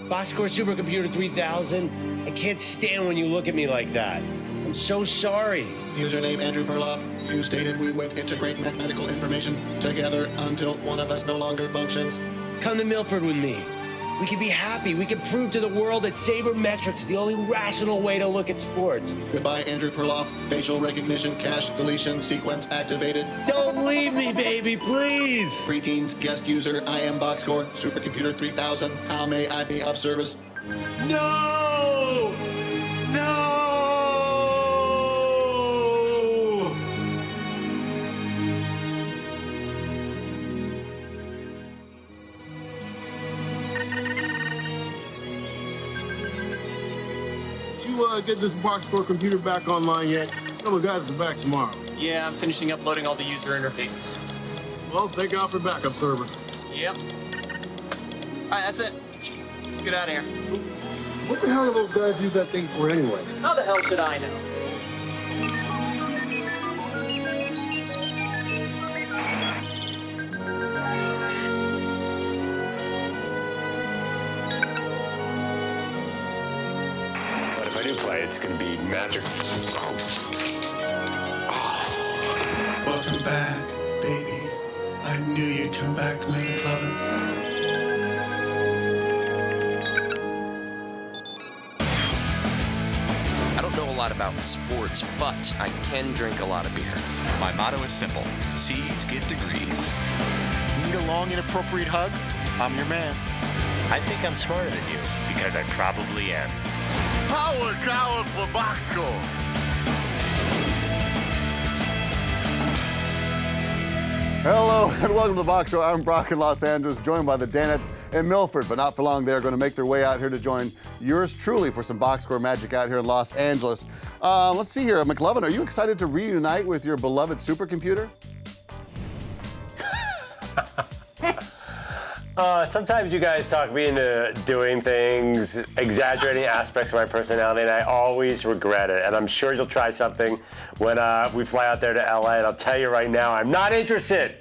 Box Score Supercomputer 3000, I can't stand when you look at me like that. I'm so sorry. Username Andrew Perloff. You stated we would integrate mathematical information together until one of us no longer functions. Come to Milford with me. We can be happy. We can prove to the world that sabermetrics is the only rational way to look at sports. Goodbye, Andrew Perloff. Facial recognition, cache deletion sequence activated. Don't leave me, baby, please. Preteens, guest user, I am Box Score, Supercomputer 3000. How may I be of service? No! No! Get this Box Score computer back online yet? Some of the guys are back tomorrow. Yeah, I'm finishing uploading all the user interfaces. Well, thank God for backup service. Yep. All right, that's it. Let's get out of here. What the hell do those guys use that thing for anyway? How the hell should I know? If I do play, it's going to be magic. Welcome back, baby. I knew you'd come back to make a clubbing. I don't know a lot about sports, but I can drink a lot of beer. My motto is simple. C's get degrees. Need a long, inappropriate hug? I'm your man. I think I'm smarter than you, because I probably am. Power College for Box Score. Hello and welcome to the Box Score. I'm Brock in Los Angeles, joined by the Danettes in Milford, but not for long. They're going to make their way out here to join yours truly for some Box Score magic out here in Los Angeles. Let's see here, McLovin, are you excited to reunite with your beloved supercomputer? Sometimes you guys talk me into doing things, exaggerating aspects of my personality, and I always regret it. And I'm sure you'll try something when we fly out there to LA, and I'll tell you right now, I'm not interested.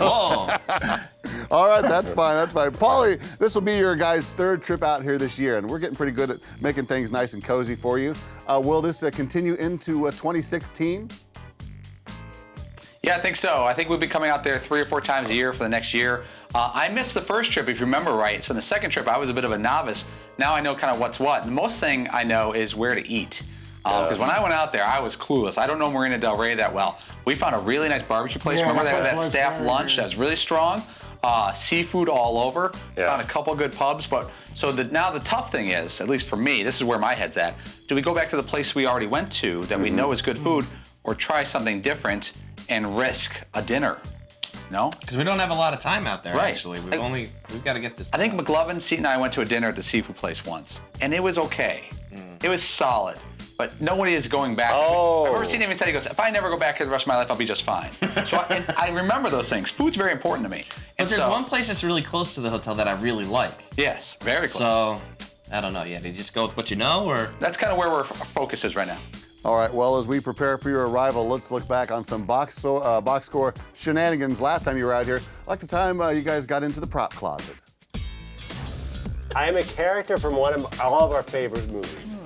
All right, that's fine, that's fine. Paulie, this will be your guys' third trip out here this year, and we're getting pretty good at making things nice and cozy for you. Will this continue into 2016? Yeah, I think so. I think we'll be coming out there 3 or 4 times a year for the next year. I missed the first trip, if you remember right. So in the second trip, I was a bit of a novice. Now I know kind of what's what. The most thing I know is where to eat. Because when I went out there, I was clueless. I don't know Marina Del Rey that well. We found a really nice barbecue place. Remember they had that staff lunch that was really strong? Seafood all over. Found a couple good pubs. But so now the tough thing is, at least for me, this is where my head's at. Do we go back to the place we already went to that we know is good food, or try something different and risk a dinner? No? Because we don't have a lot of time out there, Right. actually. We've got to get this I think done. McLovin, Seat, and I went to a dinner at the seafood place once, and it was okay. It was solid, but nobody is going back. I remember seeing him and said, he goes, if I never go back here the rest of my life, I'll be just fine. So I remember those things. Food's very important to me. But there's one place that's really close to the hotel that I really like. Yes, very close. So, I don't know yet. Did you just go with what you know, or? That's kind of where our focus is right now. All right, well, as we prepare for your arrival, let's look back on some box score shenanigans last time you were out here, like the time you guys got into the prop closet. I am a character from all of our favorite movies.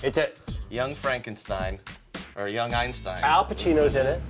It's a Young Frankenstein, or Young Einstein. Al Pacino's in it.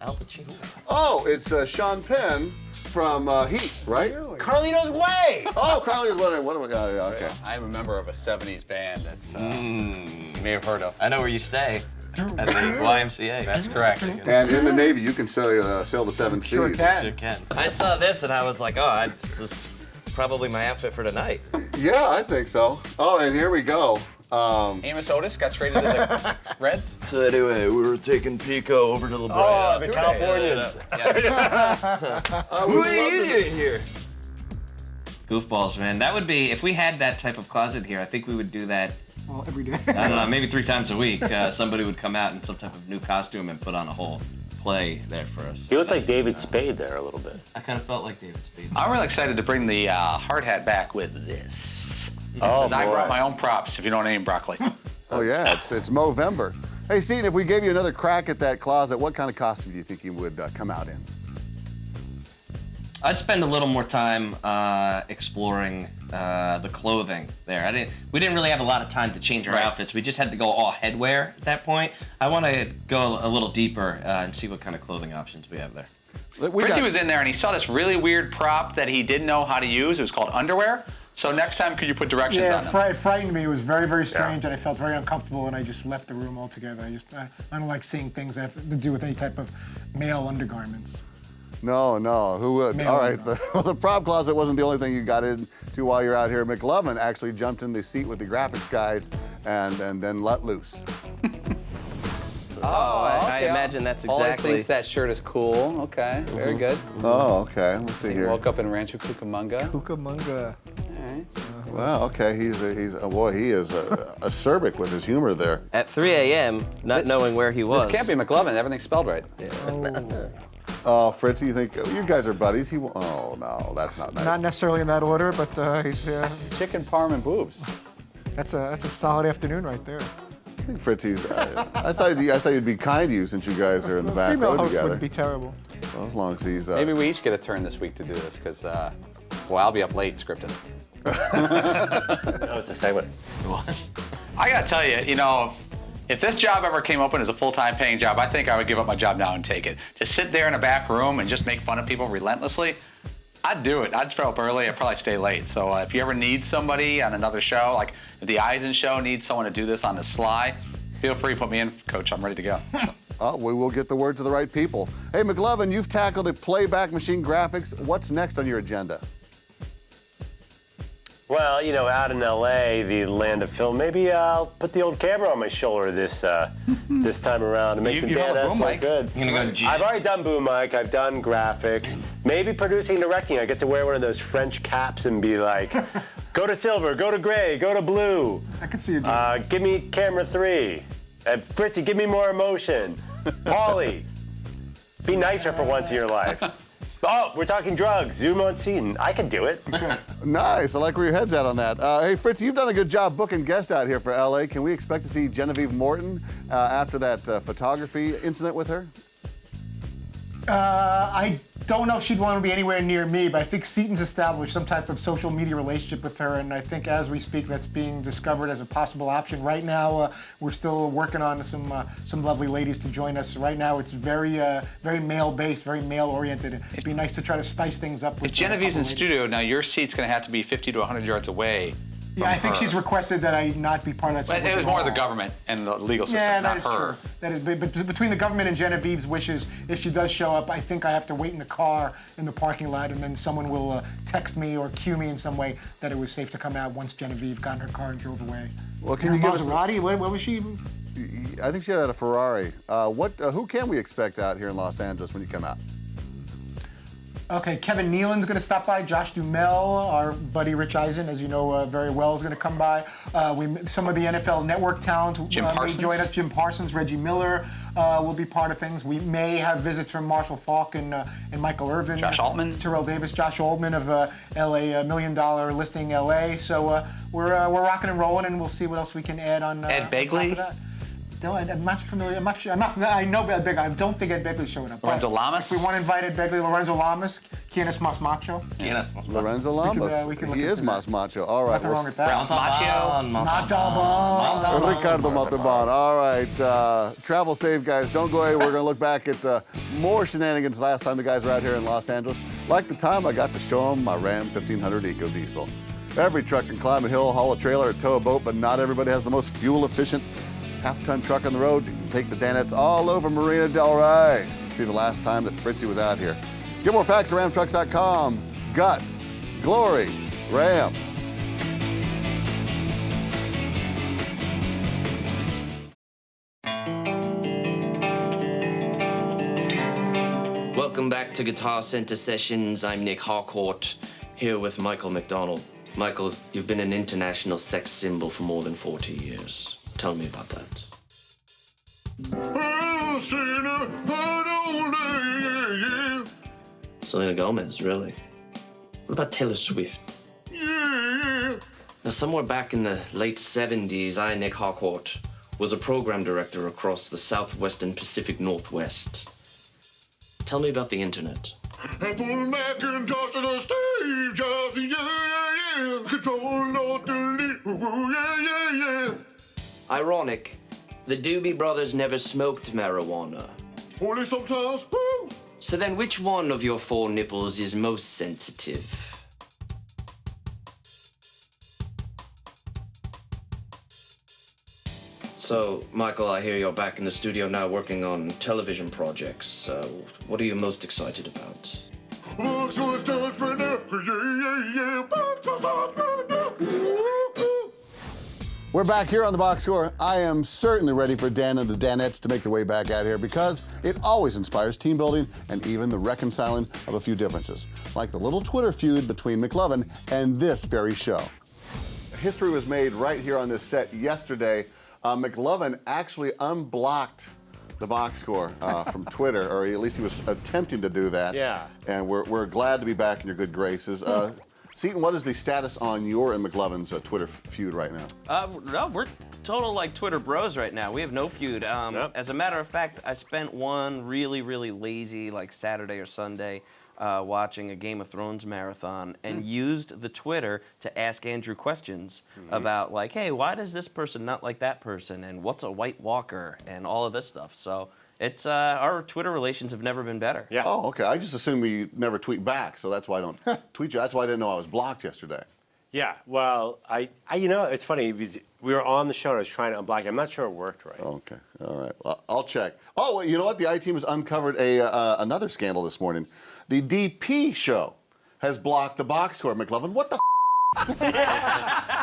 Al Pacino. Oh, it's Sean Penn from Heat, right? Carlito's Way! Oh, Carlito's Way. What am I? Yeah, okay. I'm a member of a 70s band that's you may have heard of. I know where you stay. At the YMCA. That's correct. And in the Navy, you can sail the 7 seas. Sure can. I saw this and I was like, this is probably my outfit for tonight. Yeah, I think so. Oh, and here we go. Amos Otis got traded to the Reds. So anyway, we were taking Pico over to La Brea. Oh, the Californians. What are you doing here? Goofballs, man. That would be, if we had that type of closet here, I think we would do that. Well, every day. I don't know, maybe 3 times a week. Somebody would come out in some type of new costume and put on a whole play there for us. You look like David Spade there a little bit. I kind of felt like David Spade. I'm really excited to bring the hard hat back with this. Oh, I brought my own props, if you know what I mean, broccoli. Oh, yeah, it's Movember. Hey, Seton, if we gave you another crack at that closet, what kind of costume do you think you would come out in? I'd spend a little more time exploring the clothing there. We didn't really have a lot of time to change our outfits. We just had to go all headwear at that point. I want to go a little deeper and see what kind of clothing options we have there. Fritzy was in there and he saw this really weird prop that he didn't know how to use. It was called underwear. So next time, could you put directions on them? It frightened me. It was very, very strange, and I felt very uncomfortable, and I just left the room altogether. I don't like seeing things that have to do with any type of male undergarments. No. Who would? All right. The prop closet wasn't the only thing you got into while you're out here. McLovin actually jumped in the seat with the graphics guys and then let loose. I imagine that's exactly. Paul thinks that shirt is cool. Okay, very good. Oh, okay. Let's see here. He woke up in Rancho Cucamonga. Cucamonga. All right. Well, okay. He is acerbic with his humor there. At 3 a.m., not knowing where he was. This can't be McLovin. Everything's spelled right. Oh, Fritz, you think you guys are buddies? Oh no, that's not nice. Not necessarily in that order, but he's. Chicken parm and boobs. That's a solid afternoon right there. I think Fritzy's. I thought he'd be kind to you since you guys are in the back row together. Wouldn't be terrible. Well, as long as he's. Maybe we each get a turn this week to do this, because, I'll be up late scripting. That was a segment. It was. I gotta tell you, if this job ever came open as a full-time paying job, I think I would give up my job now and take it. Just sit there in a back room and just make fun of people relentlessly. I'd do it. I'd show up early. I'd probably stay late. So if you ever need somebody on another show, like if the Eisen show needs someone to do this on the sly, feel free to put me in, Coach. I'm ready to go. We will get the word to the right people. Hey, McLovin, you've tackled the playback machine graphics. What's next on your agenda? Well, out in LA, the land of film, maybe I'll put the old camera on my shoulder this time around and make the data look good. You're gonna go to gym. I've already done boom mic, I've done graphics, maybe producing and directing. I get to wear one of those French caps and be like, go to silver, go to gray, go to blue. I can see you doing that. Give me camera 3. And Fritzy, give me more emotion. Paulie, be nicer for once in your life. Oh, we're talking drugs. Zoom on scene. I can do it. Nice. I like where your head's at on that. Hey, Fritz, you've done a good job booking guests out here for LA. Can we expect to see Genevieve Morton after that photography incident with her? I don't know if she'd want to be anywhere near me, but I think Seaton's established some type of social media relationship with her, and I think as we speak, that's being discovered as a possible option. Right now, we're still working on some lovely ladies to join us. Right now, it's very male-based, very male-oriented. It'd be nice to try to spice things up. With if Genevieve's in studio, now your seat's going to have to be 50 to 100 yards away. Yeah, I think she's requested that I not be part of that. But it was more the government and the legal system, yeah, not that is her. True. That is, but between the government and Genevieve's wishes, if she does show up, I think I have to wait in the car in the parking lot, and then someone will text me or cue me in some way that it was safe to come out once Genevieve got in her car and drove away. Well, can you give us Maserati? What was she? I think she had a Ferrari. Who can we expect out here in Los Angeles when you come out? Okay, Kevin Nealon's going to stop by. Josh Duhamel, our buddy Rich Eisen, as you know very well, is going to come by. Some of the NFL Network talent may join us. Jim Parsons, Reggie Miller will be part of things. We may have visits from Marshall Faulk and Michael Irvin. Josh Altman. Terrell Davis, Josh Altman of LA, $1 Million Listing LA. So we're rocking and rolling, and we'll see what else we can add on. Ed Begley. No, I'm not familiar. I'm not familiar. I know Ed Begley. I don't think Ed Begley's showing up. Lorenzo Lamas. If we want to invite Ed Begley, Lorenzo Lamas, Quienes Mas Macho. Lorenzo Lamas. He is Mas Macho. All right. Nothing wrong with that. Macho. Ricardo Montalban. All right. Travel safe, guys. Don't go away. We're going to look back at more shenanigans last time the guys were out here in Los Angeles. Like the time I got to show them my Ram 1500 Eco Diesel. Every truck can climb a hill, haul a trailer, or tow a boat, but not everybody has the most fuel-efficient half-ton truck on the road. You can take the Danettes all over Marina Del Rey. See the last time that Fritzy was out here. Get more facts at ramtrucks.com. Guts, glory, Ram. Welcome back to Guitar Center Sessions. I'm Nick Harcourt, here with Michael McDonald. Michael, you've been an international sex symbol for more than 40 years. Tell me about that. Selena Gomez, really? What about Taylor Swift? Yeah. Now, somewhere back in the late 70s, I, Nick Harcourt, was a program director across the Southwestern Pacific Northwest. Tell me about the internet. And full Macintosh to the Steve Jobs, yeah. Control, Alt, Delete, yeah. Ironic. The Doobie Brothers never smoked marijuana. Only sometimes, woo. So then which one of your 4 nipples is most sensitive? So, Michael, I hear you're back in the studio now working on television projects. What are you most excited about? We're back here on the box score. I am certainly ready for Dan and the Danettes to make their way back out here because it always inspires team building and even the reconciling of a few differences, like the little Twitter feud between McLovin and this very show. History was made right here on this set yesterday. McLovin actually unblocked the box score from Twitter, or at least he was attempting to do that. Yeah. And we're glad to be back in your good graces. Seaton, what is the status on your and McLovin's Twitter feud right now? No, we're total like Twitter bros right now. We have no feud. As a matter of fact, I spent one really, really lazy like Saturday or Sunday watching a Game of Thrones marathon and used the Twitter to ask Andrew questions about like, hey, why does this person not like that person, and what's a White Walker, and all of this stuff. So it's our Twitter relations have never been better. Yeah. Oh, okay. I just assume you never tweet back, so that's why I don't tweet you. That's why I didn't know I was blocked yesterday. Yeah, well, I you know, it's funny because we were on the show and I was trying to unblock it. I'm not sure it worked right. Okay, all right. Well, I'll check. Oh, well, you know what? The I-Team has uncovered another scandal this morning. The DP show has blocked the box score. McLovin, what the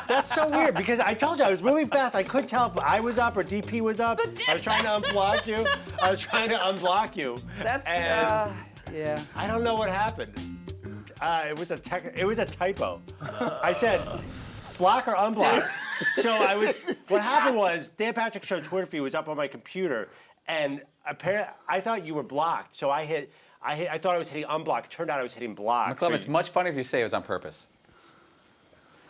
That's so weird because I told you I was moving fast. I couldn't tell if I was up or DP was up. I was trying to unblock you. That's yeah. I don't know what happened. It was a typo. I said block or unblock. So what happened was Dan Patrick Show Twitter feed was up on my computer, and apparently I thought you were blocked. So I thought I was hitting unblock. It turned out I was hitting block. McLovin, it's much funnier if you say it was on purpose.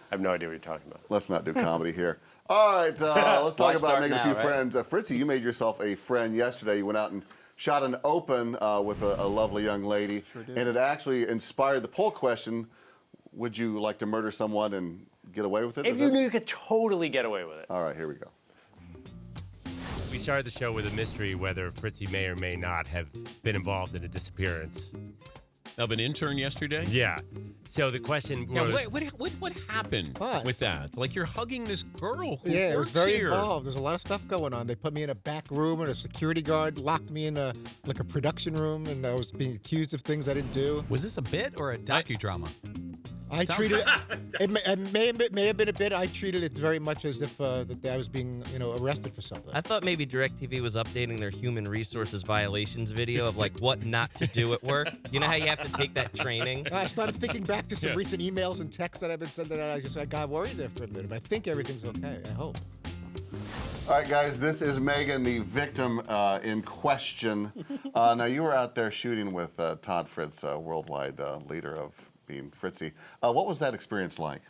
I have no idea what you're talking about. Let's not do comedy here. All right, let's talk about making a few friends. Fritzy, you made yourself a friend yesterday. You went out and shot an open with a lovely young lady. Sure did. And it actually inspired the poll question, would you like to murder someone and get away with it? If you knew you could totally get away with it. All right, here we go. We started the show with a mystery whether Fritzy may or may not have been involved in a disappearance. Of an intern yesterday? Yeah. So the question was... Yeah, what happened with that? Like, you're hugging this girl who it was works very here. involved. There's a lot of stuff going on. They put me in a back room, and a security guard locked me in a production room, and I was being accused of things I didn't do. Was this a bit or a docudrama? I treated it may have been a bit. I treated it very much as if that I was being arrested for something. I thought maybe DirecTV was updating their human resources violations video of like what not to do at work. You know how you have to take that training? I started thinking back to some recent emails and texts that I've been sending out. I got worried there for a minute. I think everything's okay. I hope. All right, guys, this is Megan, the victim in question. Now, you were out there shooting with Todd Fritz, worldwide leader of being Fritzy. What was that experience like?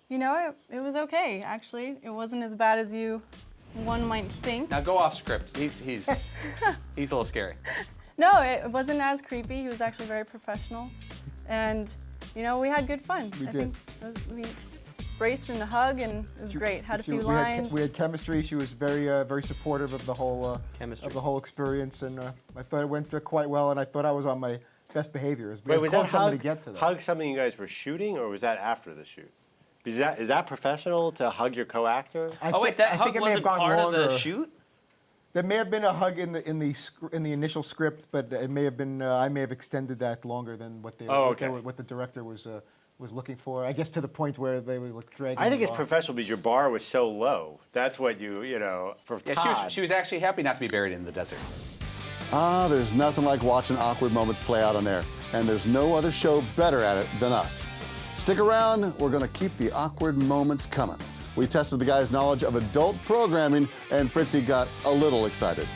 You know, it was okay, actually. It wasn't as bad as one might think. Now go off script. He's a little scary. No, it wasn't as creepy. He was actually very professional. And, we had good fun. We did. We braced in a hug, and it was great. Had a few lines. We had chemistry. She was very, very supportive of the whole experience, and I thought it went quite well. And I thought I was on my best behavior. Wait, was that somebody to get to that. hug something you guys were shooting, or was that after the shoot? Is that professional to hug your co-actor? I think it may have gone part longer. of the shoot? There may have been a hug in the initial script, but it may have been I may have extended that longer than what the director was looking for. I guess to the point where they were dragging. I think it it's along. professional because your bar was so low. That's what for Yeah, Todd. she was actually happy not to be buried in the desert. There's nothing like watching awkward moments play out on air, and there's no other show better at it than us. Stick around, we're gonna keep the awkward moments coming. We tested the guy's knowledge of adult programming, and Fritzy got a little excited.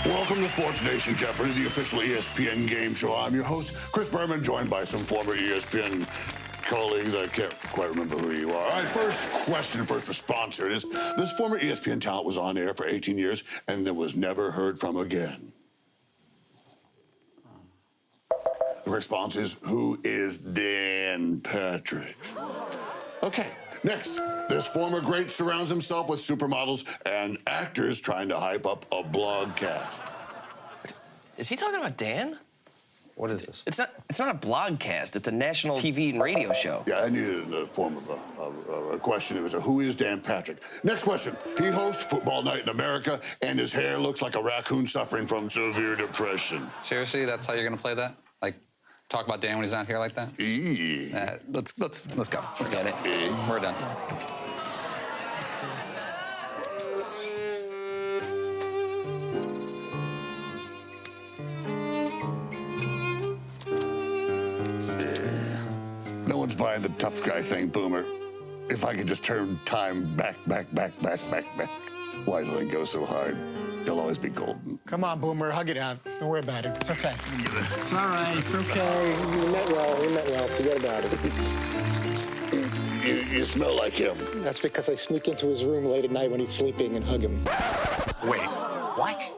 Welcome to SportsNation Jeopardy, the official ESPN game show. I'm your host, Chris Berman, joined by some former ESPN colleagues, I can't quite remember who you are. All right, first question, first response. Here it is. This former ESPN talent was on air for 18 years and then was never heard from again. The response is, who is Dan Patrick? Okay, next. This former great surrounds himself with supermodels and actors trying to hype up a blog cast. Is he talking about Dan? What is this? It's not a blogcast. It's a national TV and radio show. Yeah, I needed it in the form of a question. It was a who is Dan Patrick? Next question. He hosts Football Night in America, and his hair looks like a raccoon suffering from severe depression. Seriously, that's how you're gonna play that? Like, talk about Dan when he's not here like that? Let's go. Let's get it. We're done. No one's buying the tough guy thing, Boomer. If I could just turn time back. Why does it go so hard? They'll always be golden. Come on, Boomer, hug it out. Don't worry about it. It's okay. It's all right. It's okay. We met well. Forget about it. You smell like him. That's because I sneak into his room late at night when he's sleeping and hug him. Wait, what?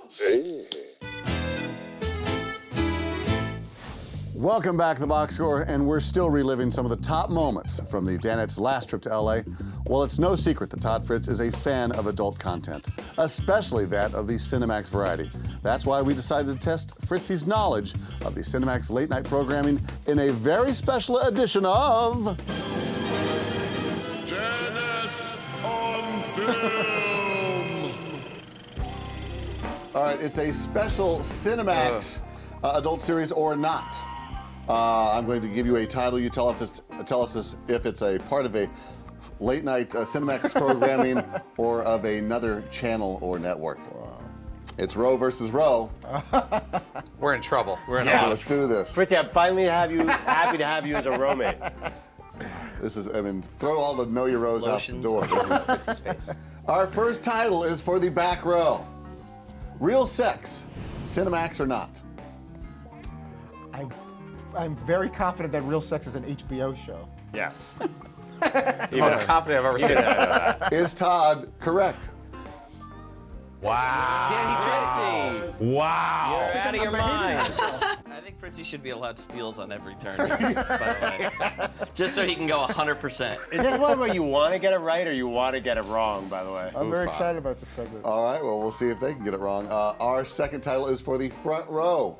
Welcome back to the Box Score, and we're still reliving some of the top moments from the Danettes' last trip to LA. Well, it's no secret that Todd Fritz is a fan of adult content, especially that of the Cinemax variety. That's why we decided to test Fritzy's knowledge of the Cinemax late night programming in a very special edition of Danettes on Film. All right, it's a special Cinemax adult series or not. I'm going to give you a title. You tell us if it's a part of a late night Cinemax programming or of another channel or network. It's Roe versus Roe. We're in trouble. So let's do this. Fritzy, I'm finally happy to have you as a roommate. This is, throw all the know your rows out the door. Our first title is for the back row. Real sex, Cinemax or not? I'm very confident that Real Sex is an HBO show. Yes. The most confident I've ever seen that. Is Todd correct? Wow. Yeah, he Fritzy. Wow. You're out of your mind. I think Fritzy should be allowed steals on every turn, by the way. Just so he can go 100%. Is this one where you want to get it right or you want to get it wrong, by the way? I'm very excited about this segment. All right, well, we'll see if they can get it wrong. Our second title is for the front row.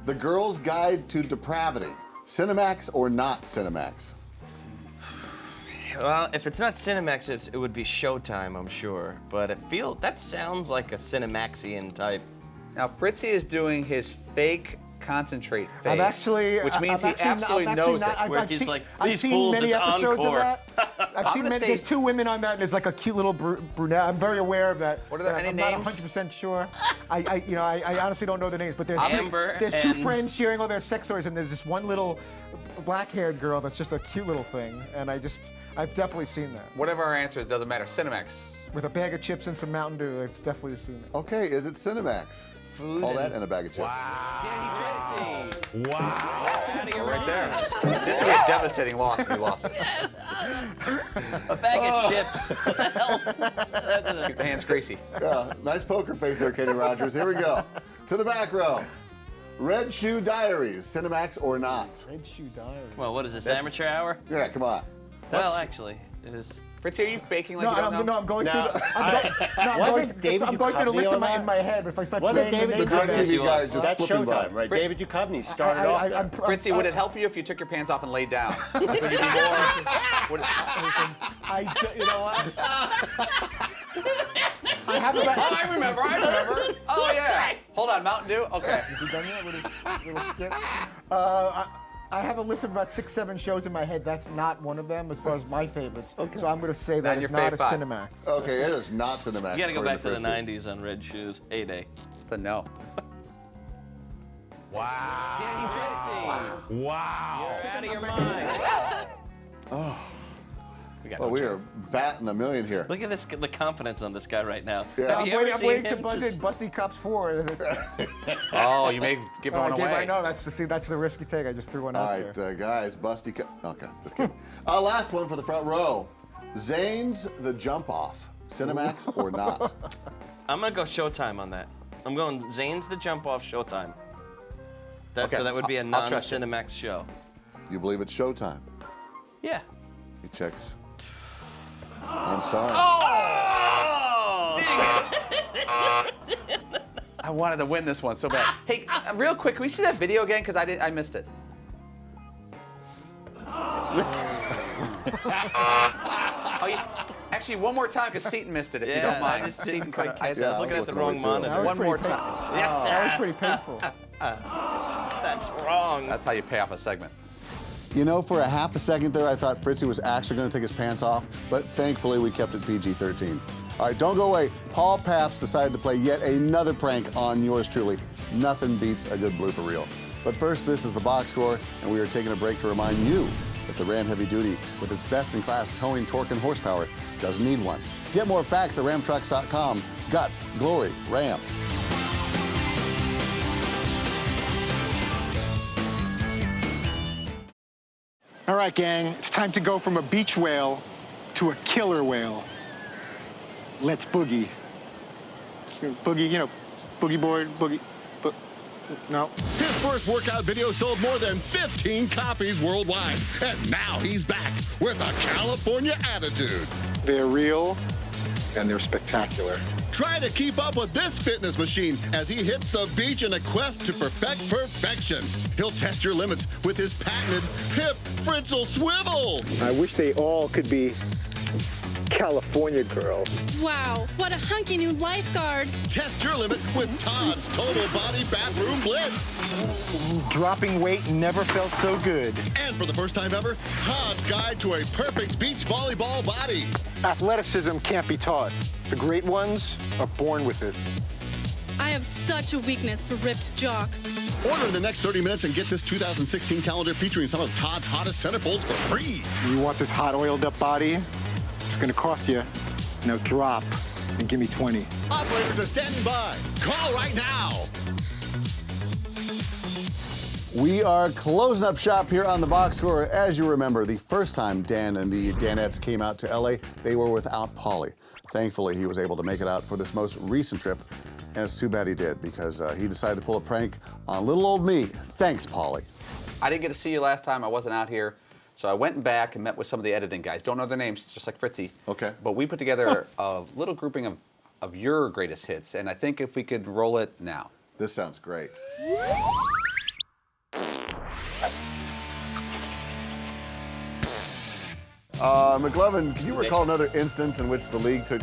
The Girl's Guide to Depravity. Cinemax or not Cinemax? Well, if it's not Cinemax, it would be Showtime, I'm sure. But that sounds like a Cinemaxian type. Now, Fritzy is doing his fake concentrate face. I'm actually, which means I'm he absolutely knows it. I've seen many episodes of that. I've seen many. There's two women on that, and there's like a cute little brunette. I'm very aware of that. What are there? Any I'm names? not 100% sure. I honestly don't know the names, but there's Amber two and- friends sharing all their sex stories, and there's this one little black-haired girl that's just a cute little thing, and I've definitely seen that. Whatever our answer is, doesn't matter. Cinemax. With a bag of chips and some Mountain Dew, I've definitely seen it. Okay, is it Cinemax? Food All that and a bag of chips. Wow. We're right there. This would be a devastating loss if we lost it. A bag of chips. What the hell? Keep the hands greasy. Yeah, nice poker face there, Kenny Rogers. Here we go. To the back row. Red Shoe Diaries, Cinemax or not? Red Shoe Diaries. Well, what is this, amateur hour? Yeah, come on. Well, actually, it is. Fritzy, are you faking like you don't know? No, I'm going No, through. I'm going through the list in my head. But if I start Wasn't saying David the names, DiRecTV guy is just That's flipping by. Showtime, right? David Duchovny started off there. Fritzy, would it help you if you took your pants off and laid down? Would you be more? You know what? I have about. Oh, I remember. Oh, yeah. Hold on, Mountain Dew? Okay. Has he done that with his little skit? I have a list of about 6-7 shows in my head. That's not one of them as far as my favorites. Okay. So I'm going to say that it's not a Cinemax. Okay, it is not Cinemax. You got to go back to the Fritzy. 90s on Red Shoes. A-Day. The no. Wow. Wow. You're out of your mind. Oh. Well, we are batting a million here. Look at this, the confidence on this guy right now. Yeah. Have you I'm ever waiting seen to him buzz just- in Busty Cups 4. Oh, you may give one away. I know, that's the risk you take. I just threw one out there. All right, guys, Busty Cup. Okay, just kidding. Last one for the front row. Zane's The Jump Off. Cinemax or not? I'm going to go Showtime on that. I'm going Zane's The Jump Off Showtime. So that would be a I'll trust you. non-Cinemax show. You believe it's Showtime? Yeah. He checks. I'm sorry. Oh! I wanted to win this one so bad. Hey, real quick, can we see that video again? Because I missed it. Actually, one more time, because Seton missed it, if you don't mind. I just didn't quite catch it. I was looking at the wrong monitor. One more time. That was pretty painful. That's wrong. That's how you pay off a segment. You know, for a half a second there, I thought Fritzy was actually going to take his pants off, but thankfully we kept it PG-13. All right, don't go away. Paul Paps decided to play yet another prank on yours truly. Nothing beats a good blooper reel. But first, this is the box score, and we are taking a break to remind you that the Ram Heavy Duty, with its best-in-class towing, torque, and horsepower, doesn't need one. Get more facts at ramtrucks.com. Guts, glory, Ram. All right, gang, it's time to go from a beach whale to a killer whale. Let's boogie. Boogie, boogie board, boogie. No. His first workout video sold more than 15 copies worldwide. And now he's back with a California attitude. They're real and they're spectacular. Try to keep up with this fitness machine as he hits the beach in a quest to perfect perfection. He'll test your limits with his patented hip Fritzl swivel. I wish they all could be California girls. Wow, what a hunky new lifeguard. Test your limit with Todd's Total Body Bathroom Blitz. Dropping weight never felt so good. And for the first time ever, Todd's Guide to a Perfect Beach Volleyball Body. Athleticism can't be taught. The great ones are born with it. I have such a weakness for ripped jocks. Order in the next 30 minutes and get this 2016 calendar featuring some of Todd's hottest centerfolds for free. You want this hot oiled up body? It's gonna cost you. Now drop and give me 20. Operators are standing by. Call right now. We are closing up shop here on the box score. As you remember, the first time Dan and the Danettes came out to LA, they were without Paulie. Thankfully, he was able to make it out for this most recent trip, and it's too bad he did because he decided to pull a prank on little old me. Thanks, Paulie. I didn't get to see you last time. I wasn't out here. So I went back and met with some of the editing guys. Don't know their names, just like Fritzy. Okay. But we put together a little grouping of your greatest hits, and I think if we could roll it now. This sounds great. McLovin, can you recall another instance in which the league took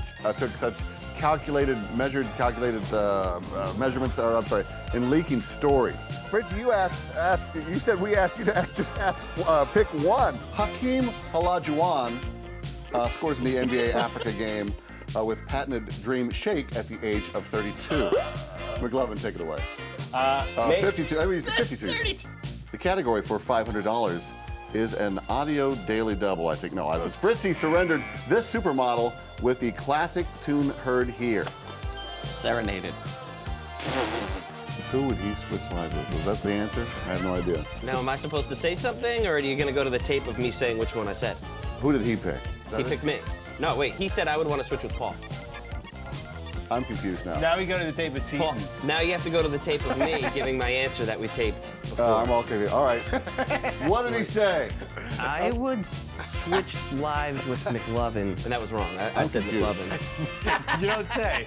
such calculated measurements, or I'm sorry, in leaking stories? Fritz, you you said we asked you to just pick one. Hakeem Olajuwon scores in the NBA Africa game with patented dream shake at the age of 32. McLovin, take it away. 52. I mean, he's 52. The category for $500 is an audio daily double, I think. No, it's Fritzy surrendered this supermodel with the classic tune heard here. Serenaded. Who would he switch lives with? Was that the answer? I have no idea. Now, am I supposed to say something, or are you going to go to the tape of me saying which one I said? Who did he pick? He picked me. No, wait, he said I would want to switch with Paul. I'm confused now. Now we go to the tape of Seton. Paul, now you have to go to the tape of me giving my answer that we taped before. I'm all confused. All right. What did he say? I would switch lives with McLovin. And that was wrong. I said confused. McLovin. You don't say.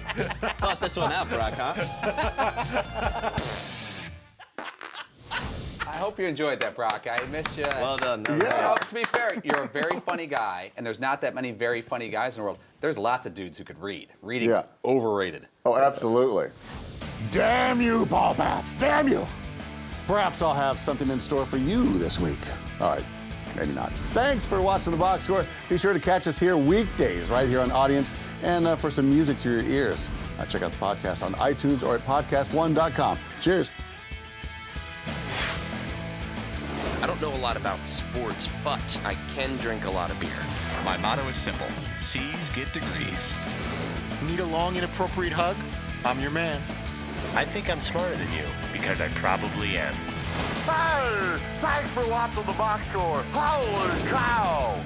Thought this one out, Brock, huh? I hope you enjoyed that, Brock. I missed you. Well done. You know, to be fair, you're a very funny guy, and there's not that many very funny guys in the world. There's lots of dudes who could read. Reading's overrated. Oh, absolutely. Damn you, Paul Paps. Damn you. Perhaps I'll have something in store for you this week. All right, maybe not. Thanks for watching The Box Score. Be sure to catch us here weekdays right here on Audience, and for some music to your ears, check out the podcast on iTunes or at podcast1.com. Cheers. I don't don't know a lot about sports, but I can drink a lot of beer. My motto is simple. C's get degrees. Need a long, inappropriate hug? I'm your man. I think I'm smarter than you, because I probably am. Hey, thanks for watching the box score. Holy cow!